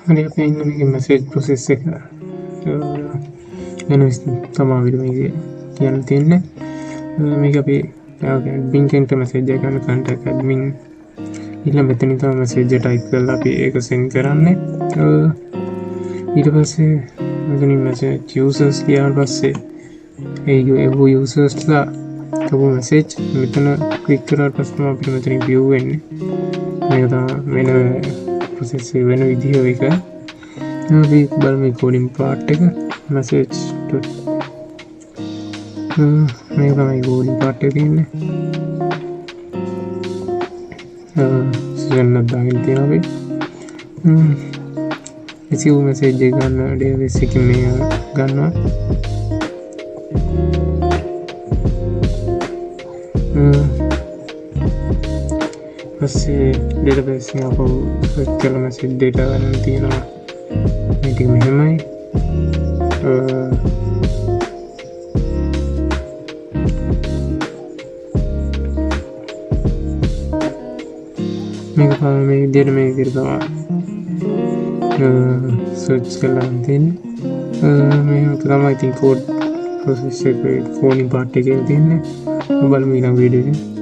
හරි අපි ඉන්න මේක මැසේජ් ප්‍රොසෙස් එක ගැන තමා විදිහට කියන්න තියෙන්නේ. මේක අපි ඇඩ්මින්ගෙන්ට මැසේජ් එක ගන්න කන්ටැක්ට් ඇඩ්මින් ඊළඟ මෙතනින් තමයි මැසේජ් එක ටයිප් කරලා අපි ඒක සෙන්ඩ් කරන්නේ. ඊට පස්සේ මෙතනින් මැසේජ් යූසර්ස් ගියාට පස්සේ ඒ යූසර්ස්ලා තව මැසේජ් මෙතන ක්ලික් කරාට පස්සේ තමයි අපිට මෙතනින් view වෙන්නේ. මේක තමයි වෙන ප්‍රොසෙස් එක වෙන විදිහ එක. අපි බලමු කෝඩින් පාර්ට් එක message මේක තමයි කෝඩින් පාර්ට් එක තියෙන්නේ. සෙන් එකක් දාගෙන තියෙනවා අපි. receive message එක ගන්න database එකකින් මේ ගන්නවා. පස්සේ database එක අපෝ search කරලා message data ගන්න තියෙනවා. මේක මෙහෙමයි. මේක තමයි මේ විදිහට තමයි search කරලා තියෙන්නේ. මේක තමයි ඉතින් code process එක coding part එකේ තියෙන්නේ. බලමු ඊළඟ වීඩියෝ එකේ.